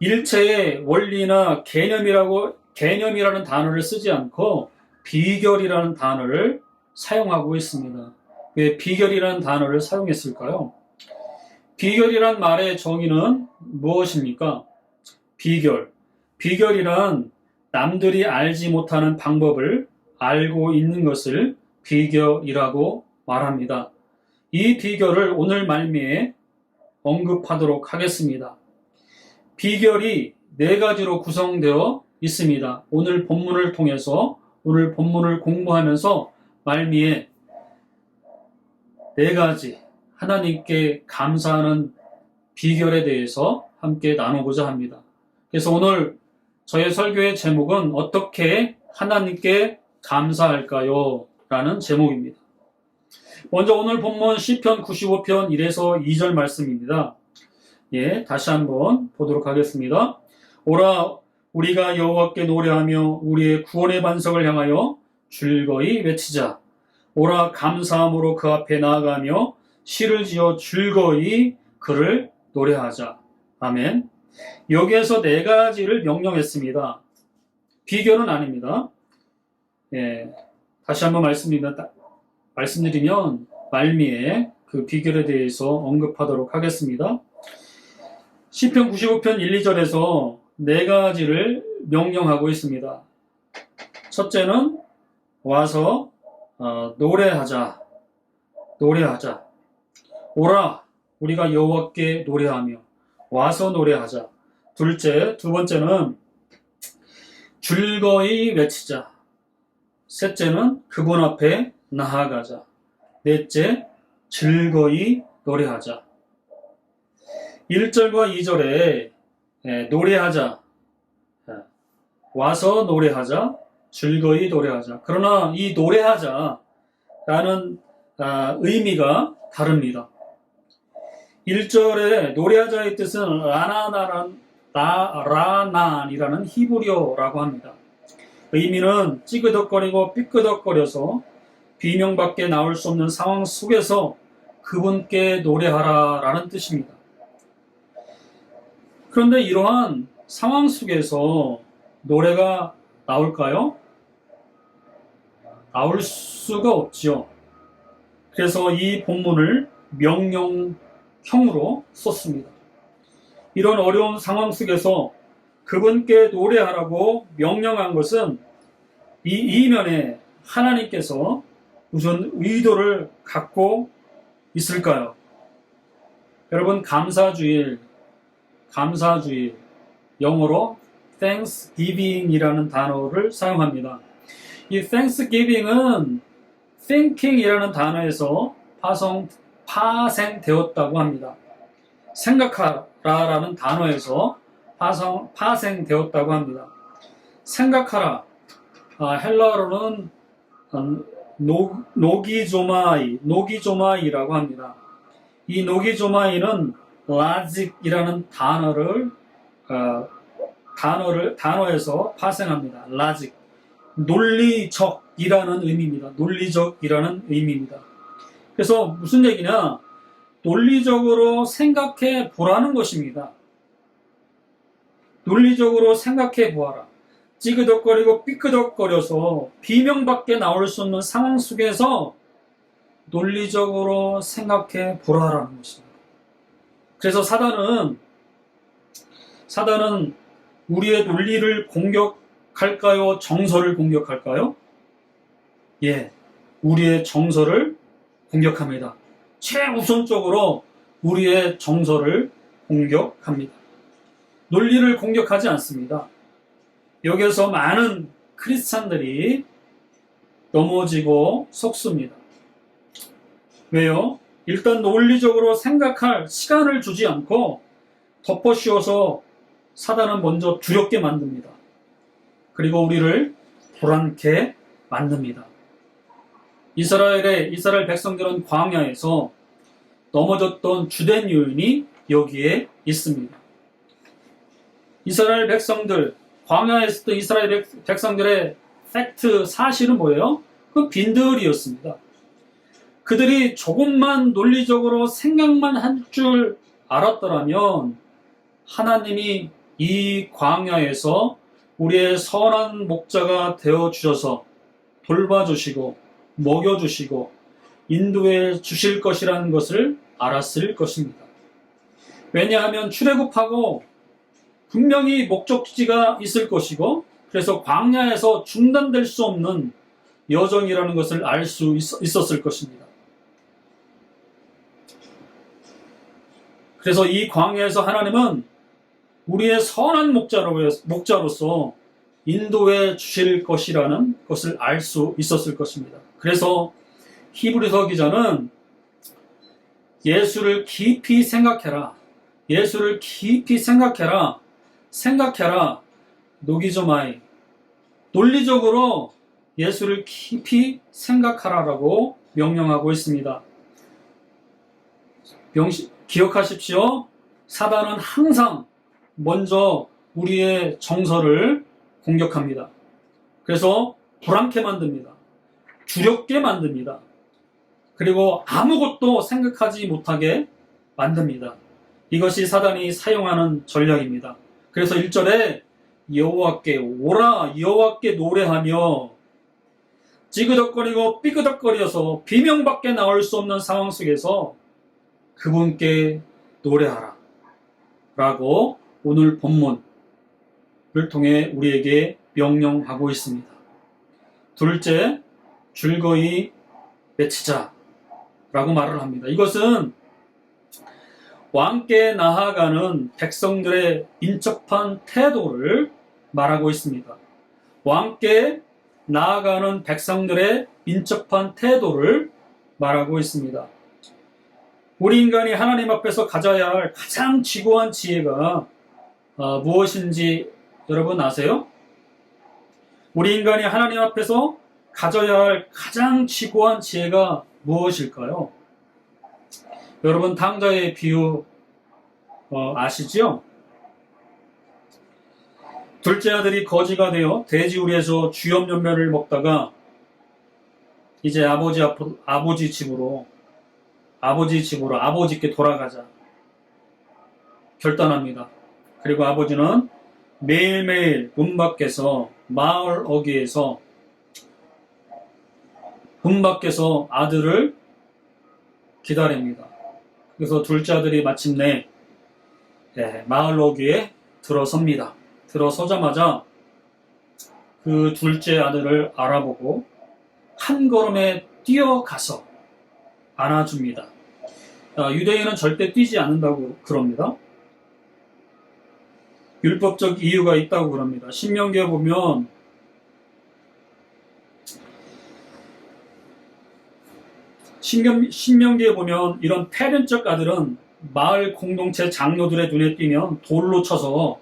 일체의 원리나 개념이라는 단어를 쓰지 않고 비결이라는 단어를 사용하고 있습니다. 왜 비결이라는 단어를 사용했을까요? 비결이란 말의 정의는 무엇입니까? 비결이란 남들이 알지 못하는 방법을 알고 있는 것을 비결이라고 말합니다. 이 비결을 오늘 말미에 언급하도록 하겠습니다. 비결이 네 가지로 구성되어 있습니다. 오늘 본문을 통해서 오늘 본문을 공부하면서 말미에 네 가지 하나님께 감사하는 비결에 대해서 함께 나누고자 합니다. 그래서 오늘 저의 설교의 제목은 어떻게 하나님께 감사할까요? 라는 제목입니다. 먼저 오늘 본문 시편 95편 1에서 2절 말씀입니다. 다시 한번 보도록 하겠습니다. 오라 우리가 여호와께 노래하며 우리의 구원의 반석을 향하여 즐거이 외치자. 오라 감사함으로 그 앞에 나아가며 시를 지어 즐거이 그를 노래하자. 아멘. 여기에서 네 가지를 명령했습니다. 비결은 아닙니다. 다시 한번 말씀드리면 말미에 그 비결에 대해서 언급하도록 하겠습니다. 시편 95편 1, 2절에서 네 가지를 명령하고 있습니다. 첫째는 와서 노래하자. 오라, 우리가 여호와께 노래하며 와서 노래하자. 두 번째는 즐거이 외치자. 셋째는 그분 앞에 나아가자. 넷째, 즐거이 노래하자. 1절과 2절에 노래하자, 와서 노래하자, 즐거이 노래하자. 그러나 이 노래하자라는 의미가 다릅니다. 1절에 노래하자의 뜻은 라난이라는 히브리어라고 합니다. 의미는 찌그덕거리고 삐끄덕거려서 비명밖에 나올 수 없는 상황 속에서 그분께 노래하라 라는 뜻입니다. 그런데 이러한 상황 속에서 노래가 나올까요? 나올 수가 없지요. 그래서 이 본문을 명령형으로 썼습니다. 이런 어려운 상황 속에서 그분께 노래하라고 명령한 것은 이 이면에 하나님께서 무슨 의도를 갖고 있을까요? 여러분, 감사주일, 영어로 Thanksgiving이라는 단어를 사용합니다. 이 Thanksgiving은 thinking이라는 단어에서 파생되었다고 합니다. 생각하라라는 단어에서 파생되었다고 합니다. 생각하라, 헬라어로는 노기조마이라고 합니다. 이 노기조마이는 라직이라는 단어에서 파생합니다. 라직, 논리적이라는 의미입니다. 그래서 무슨 얘기냐? 논리적으로 생각해 보라는 것입니다. 논리적으로 생각해 보아라. 찌그덕거리고 삐끄덕거려서 비명밖에 나올 수 없는 상황 속에서 논리적으로 생각해 보라라는 것입니다. 그래서 사단은 우리의 논리를 공격할까요? 정서를 공격할까요? 예, 우리의 정서를 공격합니다. 최우선적으로 우리의 정서를 공격합니다. 논리를 공격하지 않습니다. 여기서 많은 크리스찬들이 넘어지고 속습니다. 왜요? 일단 논리적으로 생각할 시간을 주지 않고 덮어씌워서 사단은 먼저 두렵게 만듭니다. 그리고 우리를 불안케 만듭니다. 이스라엘 백성들은 광야에서 넘어졌던 주된 요인이 여기에 있습니다. 광야에 있었던 이스라엘 백성들의 사실은 뭐예요? 그 빈들이었습니다. 그들이 조금만 논리적으로 생각만 할 줄 알았더라면 하나님이 이 광야에서 우리의 선한 목자가 되어주셔서 돌봐주시고 먹여주시고 인도해 주실 것이라는 것을 알았을 것입니다. 왜냐하면 출애굽하고 분명히 목적지가 있을 것이고, 그래서 광야에서 중단될 수 없는 여정이라는 것을 알 수 있었을 것입니다. 그래서 이 광야에서 하나님은 우리의 선한 목자로서 인도해 주실 것이라는 것을 알 수 있었을 것입니다. 그래서 히브리서 기자는 예수를 깊이 생각해라. 노기조마이. 논리적으로 예수를 깊이 생각하라라고 명령하고 있습니다. 기억하십시오. 사단은 항상 먼저 우리의 정서를 공격합니다. 그래서 불안케 만듭니다. 두렵게 만듭니다. 그리고 아무것도 생각하지 못하게 만듭니다. 이것이 사단이 사용하는 전략입니다. 그래서 1절에 여호와께 오라, 여호와께 노래하며, 찌그덕거리고 삐그덕거려서 비명밖에 나올 수 없는 상황 속에서 그분께 노래하라 라고 오늘 본문을 통해 우리에게 명령하고 있습니다. 둘째, 즐거이 외치자라고 말을 합니다. 이것은 왕께 나아가는 백성들의 인접한 태도를 말하고 있습니다. 왕께 나아가는 백성들의 인접한 태도를 말하고 있습니다. 우리 인간이 하나님 앞에서 가져야 할 가장 지고한 지혜가 무엇인지 여러분 아세요? 우리 인간이 하나님 앞에서 가져야 할 가장 지고한 지혜가 무엇일까요? 여러분 탕자의 비유 아시죠? 둘째 아들이 거지가 되어 돼지우리에서 쥐염면면을 먹다가 이제 아버지 집으로 아버지께 돌아가자 결단합니다. 그리고 아버지는 매일매일 문 밖에서 마을 어귀에서 문 밖에서 아들을 기다립니다. 그래서 둘째 아들이 마침내 마을 어귀에 들어섭니다. 들어서자마자 그 둘째 아들을 알아보고 한 걸음에 뛰어가서 안아줍니다. 유대인은 절대 뛰지 않는다고 그럽니다. 율법적 이유가 있다고 그럽니다. 신명기에 보면 이런 패륜적 아들은 마을 공동체 장로들의 눈에 띄면 돌로 쳐서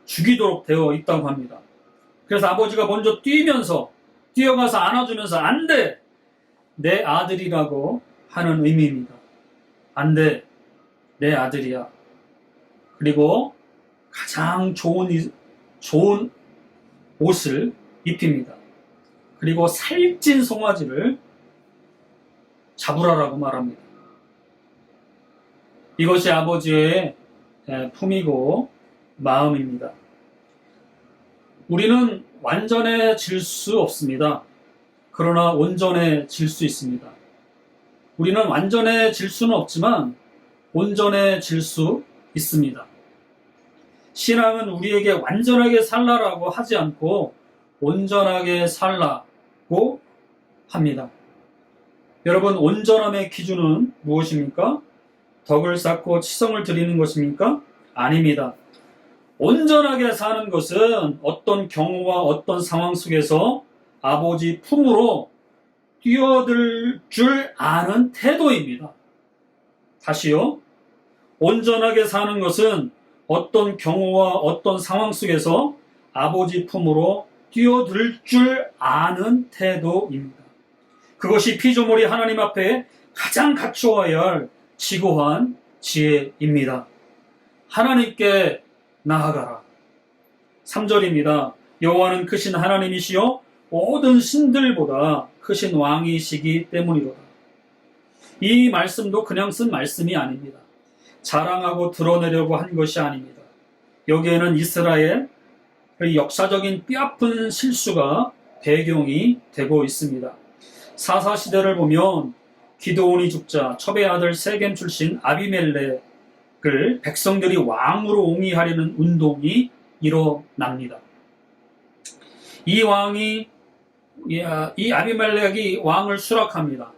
죽이도록 되어 있다고 합니다. 그래서 아버지가 먼저 뛰어가서 안아주면서 안 돼! 내 아들이라고 하는 의미입니다. 안 돼! 내 아들이야. 그리고 가장 좋은 옷을 입힙니다. 그리고 살찐 송아지를 잡으라라고 말합니다. 이것이 아버지의 품이고 마음입니다. 우리는 완전해질 수 없습니다. 그러나 온전해질 수 있습니다. 우리는 완전해질 수는 없지만 온전해질 수 있습니다. 신앙은 우리에게 완전하게 살라라고 하지 않고 온전하게 살라고 합니다. 여러분, 온전함의 기준은 무엇입니까? 덕을 쌓고 치성을 드리는 것입니까? 아닙니다. 온전하게 사는 것은 어떤 경우와 어떤 상황 속에서 아버지 품으로 뛰어들 줄 아는 태도입니다. 다시요. 온전하게 사는 것은 어떤 경우와 어떤 상황 속에서 아버지 품으로 뛰어들 줄 아는 태도입니다. 그것이 피조물이 하나님 앞에 가장 갖추어야 할 지고한 지혜입니다. 하나님께 나아가라. 3절입니다. 여호와는 크신 하나님이시요 모든 신들보다 크신 왕이시기 때문이로다. 이 말씀도 그냥 쓴 말씀이 아닙니다. 자랑하고 드러내려고 한 것이 아닙니다. 여기에는 이스라엘 역사적인 뼈아픈 실수가 배경이 되고 있습니다. 사사시대를 보면 기드온이 죽자 첩의 아들 세겜 출신 아비멜렉을 백성들이 왕으로 옹이하려는 운동이 일어납니다. 이 아비멜렉이 왕을 수락합니다.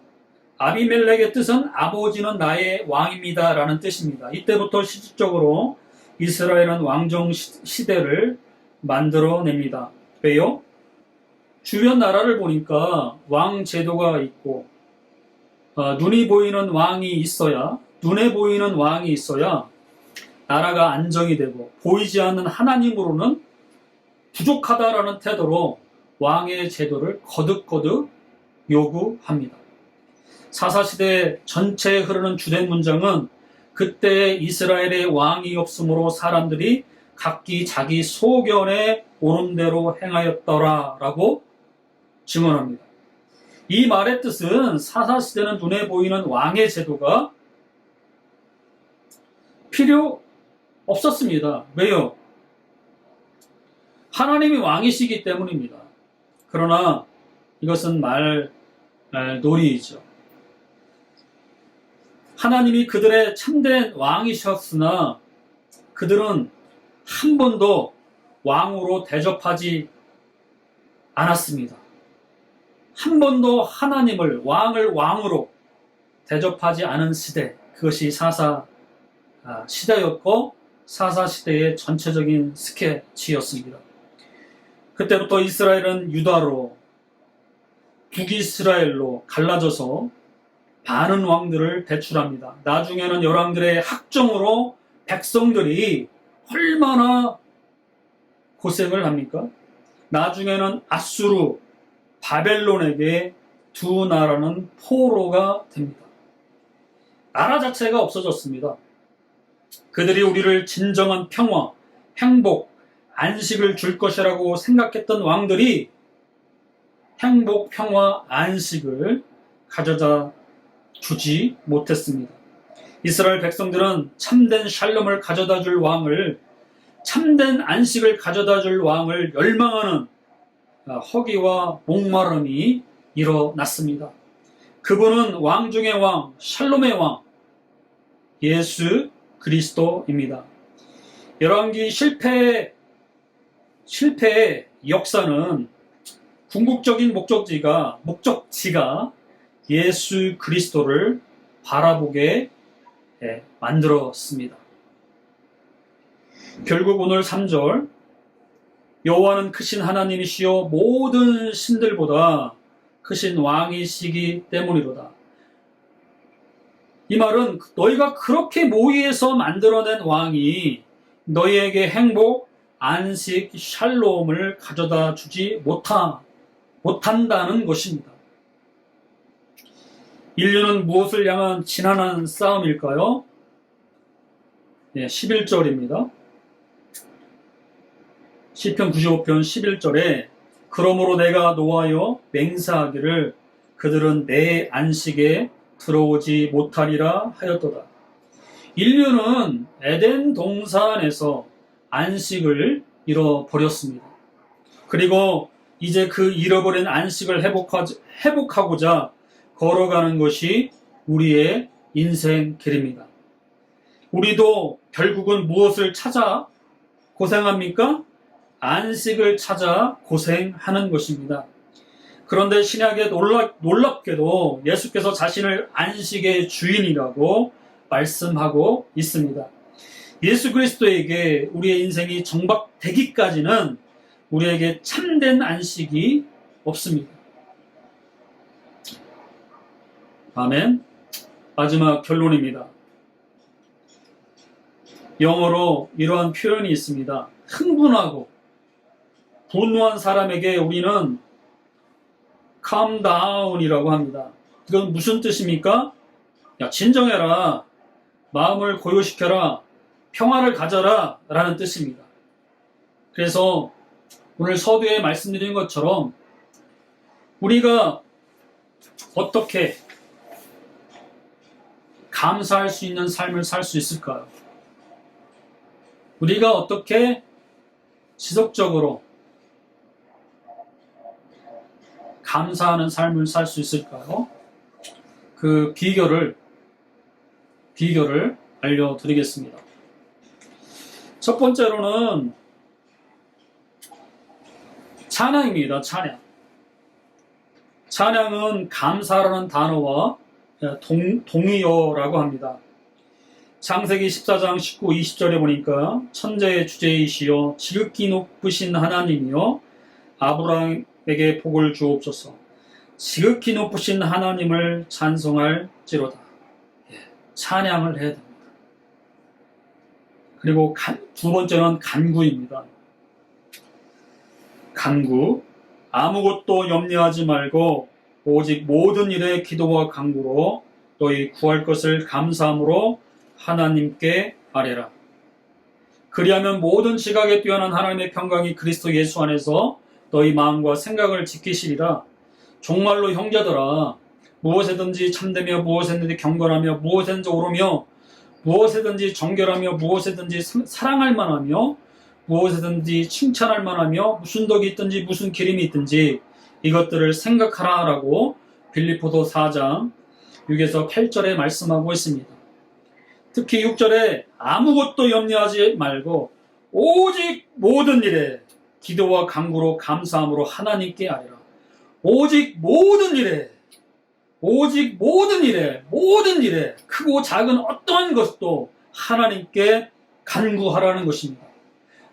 아비멜렉의 뜻은 아버지는 나의 왕입니다 라는 뜻입니다. 이때부터 실질적으로 이스라엘은 왕정 시대를 만들어냅니다. 왜요? 주변 나라를 보니까 왕 제도가 있고 눈에 보이는 왕이 있어야 나라가 안정이 되고 보이지 않는 하나님으로는 부족하다라는 태도로 왕의 제도를 거듭거듭 요구합니다. 사사시대 전체에 흐르는 주된 문장은 그때 이스라엘의 왕이 없으므로 사람들이 각기 자기 소견에 오른 대로 행하였더라라고 증언합니다. 이 말의 뜻은 사사시대는 눈에 보이는 왕의 제도가 필요 없었습니다. 왜요? 하나님이 왕이시기 때문입니다. 그러나 이것은 말놀이이죠. 하나님이 그들의 참된 왕이셨으나 그들은 한 번도 왕으로 대접하지 않았습니다. 한 번도 하나님을 왕을 왕으로 대접하지 않은 시대, 그것이 사사 시대였고 사사 시대의 전체적인 스케치였습니다. 그때부터 이스라엘은 유다로 북이스라엘로 갈라져서 많은 왕들을 배출합니다. 나중에는 열왕들의 학정으로 백성들이 얼마나 고생을 합니까? 나중에는 아수르, 바벨론에게 두 나라는 포로가 됩니다. 나라 자체가 없어졌습니다. 그들이 우리를 진정한 평화, 행복, 안식을 줄 것이라고 생각했던 왕들이 행복, 평화, 안식을 가져다 주지 못했습니다. 이스라엘 백성들은 참된 샬롬을 가져다 줄 왕을, 참된 안식을 가져다 줄 왕을 열망하는 허기와 목마름이 일어났습니다. 그분은 왕 중의 왕, 샬롬의 왕, 예수 그리스도입니다. 열왕기 실패의 역사는 궁극적인 목적지가 예수 그리스도를 바라보게 만들었습니다. 결국 오늘 3절, 여호와는 크신 하나님이시요 모든 신들보다 크신 왕이시기 때문이로다. 이 말은 너희가 그렇게 모의해서 만들어낸 왕이 너희에게 행복, 안식, 샬롬을 가져다 주지 못한다는 것입니다. 인류는 무엇을 향한 지난한 싸움일까요? 11절입니다. 시편 95편 11절에 그러므로 내가 노하여 맹세하기를 그들은 내 안식에 들어오지 못하리라 하였도다. 인류는 에덴 동산에서 안식을 잃어버렸습니다. 그리고 이제 그 잃어버린 안식을 회복하고자 걸어가는 것이 우리의 인생 길입니다. 우리도 결국은 무엇을 찾아 고생합니까? 안식을 찾아 고생하는 것입니다. 그런데 신약에 놀랍게도 예수께서 자신을 안식의 주인이라고 말씀하고 있습니다. 예수 그리스도에게 우리의 인생이 정박되기까지는 우리에게 참된 안식이 없습니다. 아멘. 마지막 결론입니다. 영어로 이러한 표현이 있습니다. 흥분하고 분노한 사람에게 우리는 calm down이라고 합니다. 이건 무슨 뜻입니까? 야, 진정해라. 마음을 고요시켜라. 평화를 가져라. 라는 뜻입니다. 그래서 오늘 서두에 말씀드린 것처럼 우리가 어떻게 감사할 수 있는 삶을 살 수 있을까요? 우리가 어떻게 지속적으로 감사하는 삶을 살 수 있을까요? 그 비결을 알려드리겠습니다. 첫 번째로는 찬양입니다. 찬양은 감사라는 단어와 동의어라고 합니다. 창세기 14장 19, 20절에 보니까 천재의 주제이시여 지극히 높으신 하나님이여 아브라함에게 복을 주옵소서. 지극히 높으신 하나님을 찬송할지로다. 찬양을 해야 됩니다. 그리고 두 번째는 간구입니다. 간구, 아무것도 염려하지 말고 오직 모든 일에 기도와 간구로 너희 구할 것을 감사함으로 하나님께 아뢰라. 그리하면 모든 지각에 뛰어난 하나님의 평강이 그리스도 예수 안에서 너희 마음과 생각을 지키시리라. 정말로 형제들아, 무엇에든지 참되며 무엇에든지 경건하며 무엇에든지 옳으며 무엇에든지 정결하며 무엇에든지 사랑할 만하며 무엇에든지 칭찬할 만하며 무슨 덕이 있든지 무슨 기림이 있든지 이것들을 생각하라라고 빌립보서 4장 6에서 8절에 말씀하고 있습니다. 특히 6절에 아무것도 염려하지 말고 오직 모든 일에 기도와 간구로 감사함으로 하나님께 아뢰라. 오직 모든 일에 크고 작은 어떠한 것도 하나님께 간구하라는 것입니다.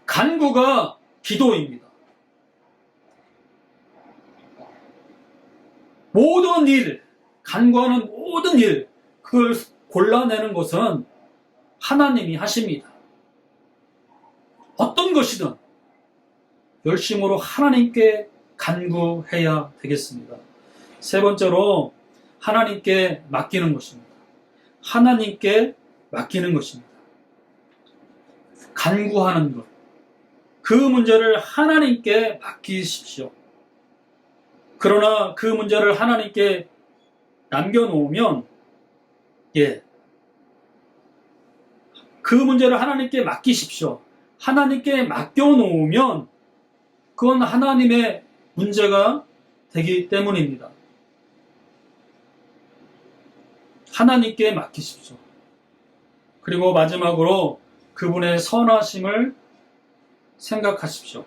간구가 기도입니다. 모든 일, 간구하는 모든 일, 그걸 골라내는 것은 하나님이 하십니다. 어떤 것이든 열심으로 하나님께 간구해야 되겠습니다. 세 번째로 하나님께 맡기는 것입니다. 하나님께 맡기는 것입니다. 간구하는 것. 그 문제를 하나님께 맡기십시오. 그러나 그 문제를 하나님께 남겨놓으면, 그 문제를 하나님께 맡기십시오. 하나님께 맡겨놓으면 그건 하나님의 문제가 되기 때문입니다. 하나님께 맡기십시오. 그리고 마지막으로 그분의 선하심을 생각하십시오.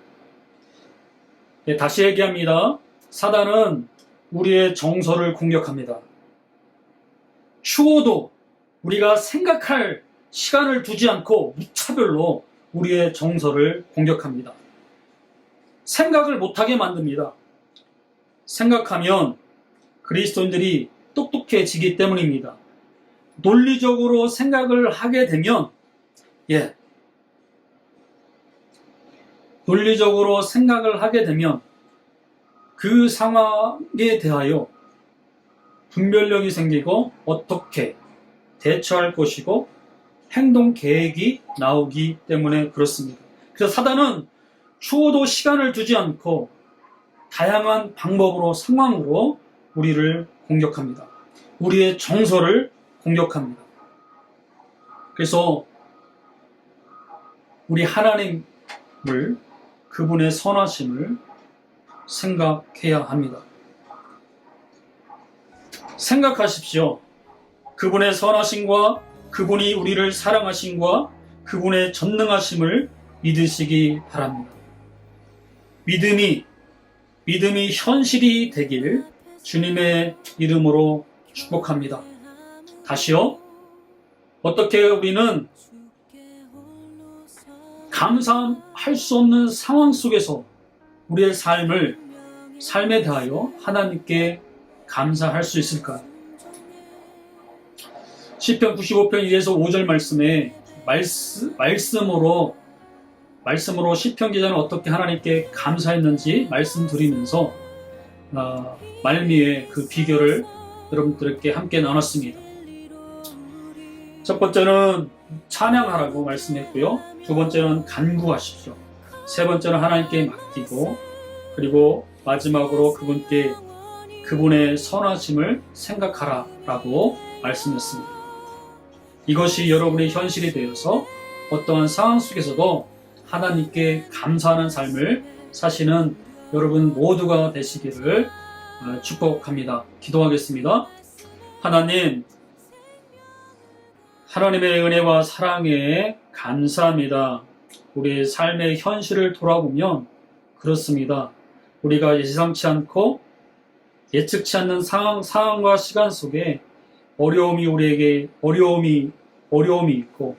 다시 얘기합니다. 사단은 우리의 정서를 공격합니다. 추워도 우리가 생각할 시간을 두지 않고 무차별로 우리의 정서를 공격합니다. 생각을 못하게 만듭니다. 생각하면 그리스도인들이 똑똑해지기 때문입니다. 논리적으로 생각을 하게 되면, 논리적으로 생각을 하게 되면 그 상황에 대하여 분별력이 생기고 어떻게 대처할 것이고 행동 계획이 나오기 때문에 그렇습니다. 그래서 사단은 추워도 시간을 두지 않고 다양한 방법으로, 상황으로 우리를 공격합니다. 우리의 정서를 공격합니다. 그래서 우리 하나님을, 그분의 선하심을 생각해야 합니다. 생각하십시오. 그분의 선하심과 그분이 우리를 사랑하심과 그분의 전능하심을 믿으시기 바랍니다. 믿음이 현실이 되길 주님의 이름으로 축복합니다. 다시요. 어떻게 우리는 감사할 수 없는 상황 속에서 우리의 삶에 대하여 하나님께 감사할 수 있을까요? 시편 95편 1에서 5절 말씀에 말씀으로 시편 기자는 어떻게 하나님께 감사했는지 말씀드리면서 말미에 그 비결을 여러분들께 함께 나눴습니다. 첫 번째는 찬양하라고 말씀했고요. 두 번째는 간구하십시오. 세 번째는 하나님께 맡기고, 그리고 마지막으로 그분의 선하심을 생각하라라고 말씀했습니다. 이것이 여러분의 현실이 되어서 어떠한 상황 속에서도 하나님께 감사하는 삶을 사시는 여러분 모두가 되시기를 축복합니다. 기도하겠습니다. 하나님의 은혜와 사랑에 감사합니다. 우리의 삶의 현실을 돌아보면 그렇습니다. 우리가 예상치 않는 상황과 시간 속에 우리에게 어려움이 있고,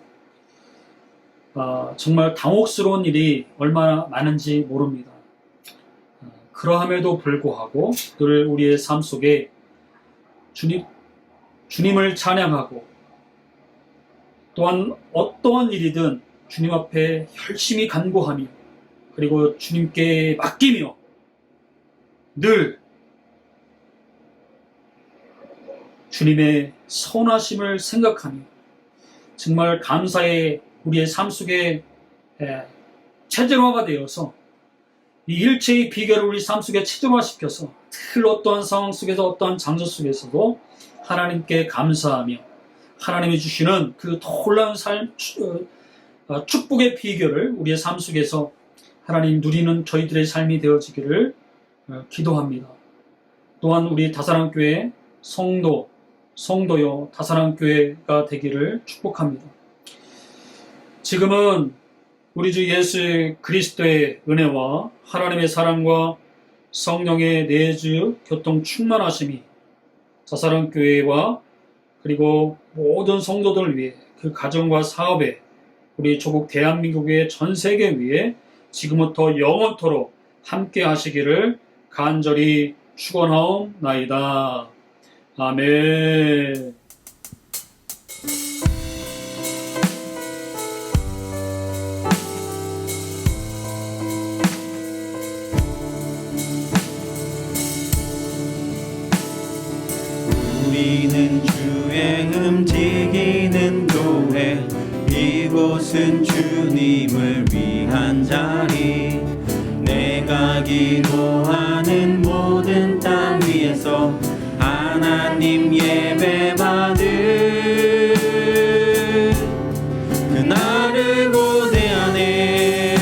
정말 당혹스러운 일이 얼마나 많은지 모릅니다. 그러함에도 불구하고 늘 우리의 삶 속에 주님을 찬양하고, 또한 어떠한 일이든 주님 앞에 열심히 간구하며, 그리고 주님께 맡기며 늘 주님의 선하심을 생각하며 정말 감사의 우리의 삶 속에 체질화가 되어서 이 일체의 비결을 우리 삶 속에 체질화시켜서 늘 어떠한 상황 속에서, 어떠한 장소 속에서도 하나님께 감사하며 하나님이 주시는 그 놀라운 축복의 비결을 우리의 삶 속에서 하나님 누리는 저희들의 삶이 되어지기를 기도합니다. 또한 우리 다사랑교회 성도요 다사랑교회가 되기를 축복합니다. 지금은 우리 주 예수 그리스도의 은혜와 하나님의 사랑과 성령의 내주 교통 충만하심이 자사랑교회와 그리고 모든 성도들을 위해 그 가정과 사업에 우리 조국 대한민국의 전 세계 위에 지금부터 영원토록 함께 하시기를 간절히 축원하옵나이다. 아멘. 우리는 주의 움직이는 교회, 이곳은 주님을 위한 자리. 내가 기도하는 모든 땅 위에서 하나님 예배 받을 그날을 고대하네.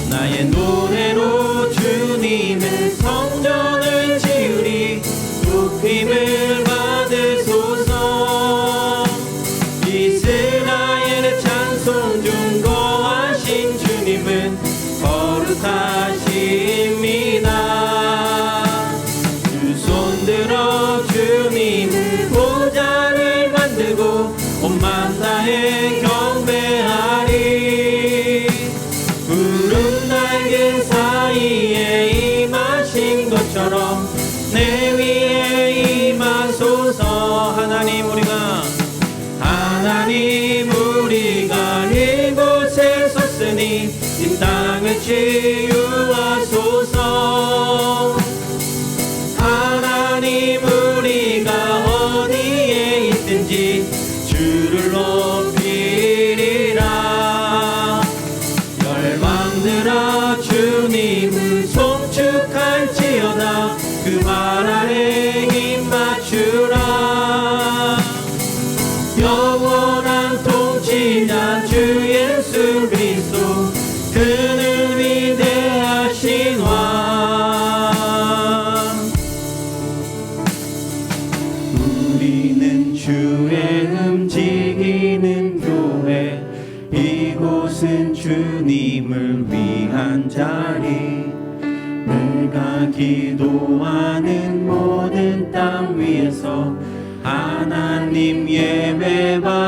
나의 노래로 주님의 성전을 지으리. 높임을 받으소서. 이스라엘의 찬송 중 거하신 주님은 거룩하십니다. 두 손 들어 주님의 보좌를 만들고 온 만나에 경배하리. 푸른 날개 사이에 임하신 것처럼 내 위에 임하소서. 하나님 우리가 이곳에 섰으니 이 땅을 치유하소서. 하나님 우리가 어디에 있든지 주를 높이리라. 열방들아 주님을 송축할지어다. 그 말 아래 힘 맞추라. 영원한 통치자 주 예수 그리스도, 그는 위대하신 왕. 우리는 주의 움직이는 교회, 이곳은 주님을 위한 자리. 내가 기도하는 모든 땅 위에서 하나님 예배 받